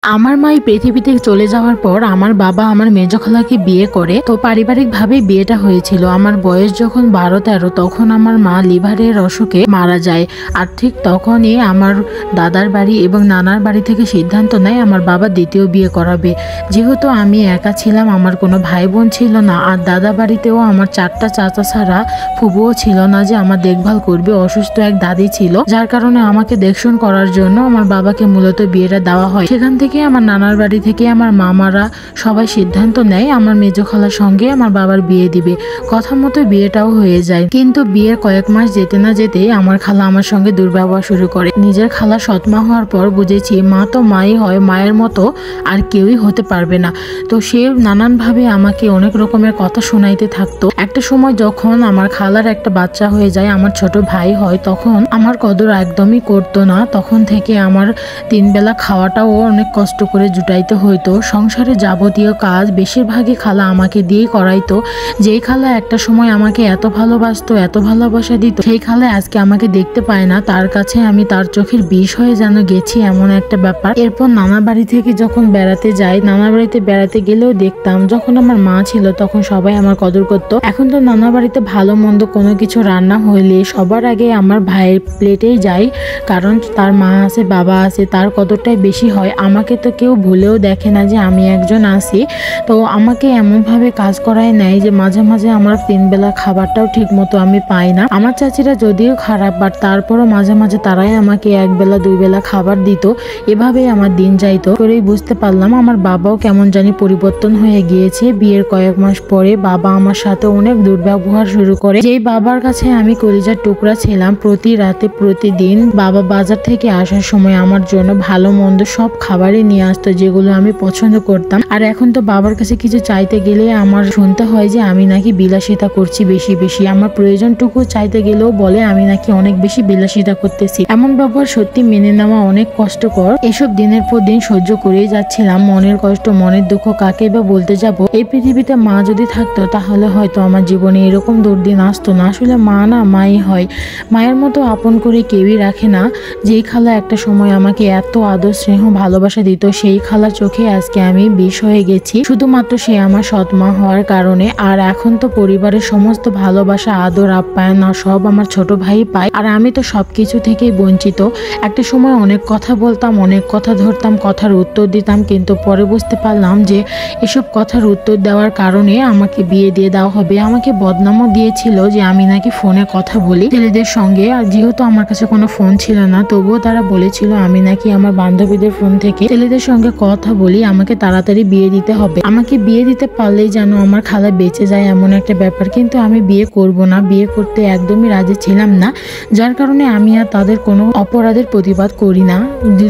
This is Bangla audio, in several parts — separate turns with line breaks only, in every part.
আমার মা এই পৃথিবীতে চলে যাওয়ার পর আমার বাবা আমার মেজ খালাকে বিয়ে করে। তো পারিবারিকভাবে বিয়েটা হয়েছিল। আমার বয়স যখন 12-13 তখন আমার মা লিভারের অসুখে মারা যায়। আর ঠিক তখনই আমার দাদার বাড়ি এবং নানার বাড়ি থেকে সিদ্ধান্ত নেয় আমার বাবা দ্বিতীয় বিয়ে করাবে। যেহেতু আমি একা ছিলাম, আমার কোনো ভাই বোন ছিল না, আর দাদা বাড়িতেও আমার 4টা চাচা ছাড়া ফুবুও ছিল না যে আমার দেখভাল করবে। অসুস্থ এক দাদি ছিল, যার কারণে আমাকে দেখশন করার জন্য আমার বাবাকে মূলত বিয়েটা দেওয়া হয়। সেখান থেকে আমার নানার বাড়ি থেকে আমার মামারা সবাই সিদ্ধান্ত নেয় আমার মেজো খালার সঙ্গে আমার বাবার বিয়ে দিবে। কথা মতো বিয়েটাও হয়ে যায়। কিন্তু বিয়ের কয়েক মাস যেতে না যেতেই আমার খালা আমার সঙ্গে দুর্ব্যবহার শুরু করে। নিজের খালা সৎমা হওয়ার পর বুঝেছি মা তো মাই হয়, মায়ের মতো আর কেউই হতে পারবে না। তো সে নানানভাবে আমাকে অনেক রকমের কথা শোনাইতে থাকতো। একটা সময় যখন আমার খালার একটা বাচ্চা হয়ে যায়, আমার ছোট ভাই হয়, তখন আমার কদর একদমই করতো না। তখন থেকে আমার 3 বেলা খাওয়াটাও অনেক কষ্ট করে জুটাইতে হইতো। সংসারে যাবতীয় কাজ বেশিরভাগই খালা আমাকে দিয়েই করাইতো। যেই খালা একটা সময় আমাকে এত ভালোবাসতো, এত ভালোবাসা দিত, সেই খালা আজকে আমাকে দেখতে পায় না। তার কাছে আমি তার চোখের বিষ হয়ে যেন গেছি, এমন একটা ব্যাপার। এরপর নানা বাড়ি থেকে যখন বেড়াতে যাই, নানা বাড়িতে বেড়াতে গেলেও দেখতাম যখন আমার মা ছিল তখন সবাই আমার কদর করতো। এখন তো নানা বাড়িতে ভালো মন্দ কোনো কিছু রান্না হইলে সবার আগে আমার ভাইয়ের প্লেটেই যাই, কারণ তার মা আছে, বাবা আছে, তার কদরটাই বেশি হয়। আমাকে তো কেউ ভুলেও দেখে না যে আমি একজন আছি। তো আমাকে এমনভাবে কাজ করায় নেয় যে মাঝে মাঝে আমার 3 বেলা খাবারটাও ঠিক মতো আমি পাই না। আমার চাচিরা যদিও খারাপ, বাট তারপরও মাঝে মাঝে তারাই আমাকে 1 বেলা 2 বেলা খাবার দিত। এভাবেই আমার দিন যাইতো। করেই বুঝতে পারলাম আমার বাবাও কেমন জানি পরিবর্তন হয়ে গিয়েছে। বিয়ের কয়েক মাস পরে বাবা আমার সাথে অনেক দুর্ব্যবহার শুরু করে। যেই বাবার কাছে আমি কলিজার টুকরা ছিলাম, প্রতি রাতে প্রতিদিন বাবা বাজার থেকে আসার সময় আমার জন্য ভালো মন্দ সব খাবারই নিয়ে আসতো, যেগুলো আমি পছন্দ করতাম। আর এখন তো বাবার কাছে কিছু চাইতে গেলে আমার শুনতে হয় যে আমি নাকি বিলাসিতা করছি বেশি বেশি। আমার প্রয়োজনটুকু চাইতে গেলেও বলে আমি নাকি অনেক বেশি বিলাসিতা করতেছি। এমন ব্যবহার সত্যি মেনে নেওয়া অনেক কষ্টকর। এসব দিনের পর দিন সহ্য করেই যাচ্ছিলাম। মনের কষ্ট, মনের দুঃখ কাকে বা বলতে যাব। এই পৃথিবীতে মা যদি থাকতো তাহলে হয়তো আমার জীবনে এরকম দুর্দিন আসতো না। আসলে মা না মাই হয়, মায়ের মতো আপন করে কেউই রাখে না। যেই খালা একটা সময় আমাকে এত আদর স্নেহ ভালোবাসা দিত, সেই খালার চোখে আজকে আমি বিষ হয়ে গেছি, শুধুমাত্র সে আমার সৎমা হওয়ার কারণে। আর এখন তো পরিবারের সমস্ত ভালোবাসা, আদর, আপ্যায়ন সব আমার ছোট ভাই পায়, আর আমি তো সবকিছু থেকেই বঞ্চিত। একটা সময় অনেক কথা বলতাম, অনেক কথা ধরতাম, কথার উত্তর দিতাম, কিন্তু পরে বুঝতে পারলাম যে এসব কথার উত্তর দেওয়ার কারণে আমাকে বিয়ে দিয়ে দেওয়া হবে। আমাকে বদনামও দিয়েছিল যে আমি নাকি ফোনে কথা বলি ছেলেদের সঙ্গে। আর যেহেতু আমার কাছে কোনো ফোন ছিল না, তবুও তারা বলেছিল আমি নাকি আমার বান্ধবীদের ফোন থেকে ছেলেদের সঙ্গে কথা বলি, আমাকে তাড়াতাড়ি বিয়ে দিতে হবে। আমাকে বিয়ে দিতে পারলেই যেন আমার খালা বেঁচে যায়, এমন একটা ব্যাপার। কিন্তু আমি বিয়ে করব না, বিয়ে করতে একদমই রাজি ছিলাম না। যার কারণে আমি আর তাদের কোনো অপরাধের প্রতিবাদ করি না,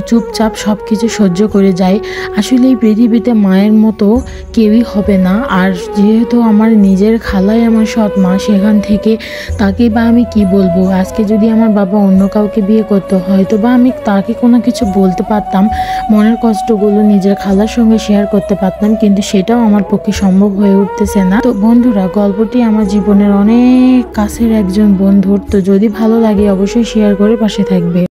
চুপচাপ সবকিছু সহ্য করে যাই। আসলে এই পৃথিবীতে মায়ের মতো কেউই হবে না। আর যেহেতু আমার নিজের খালাই আমার সৎ মা, সেখান থেকে তাকে বা আমি কি বলবো। আজকে যদি আমার বাবা অন্য কাউকে বিয়ে করতে হয়তো বা আমি তাকে কোনো কিছু বলতে পারতাম, মনের কষ্টগুলো নিজের খালার সঙ্গে শেয়ার করতে পারতাম, কিন্তু সেটাও আমার পক্ষে সম্ভব হয়ে উঠতেছে না। তো বন্ধুরা, গল্পটি আমার জীবনের অনেক কাছের একজন বন্ধুর। তো যদি ভালো লাগে অবশ্যই শেয়ার করে পাশে থাকবে।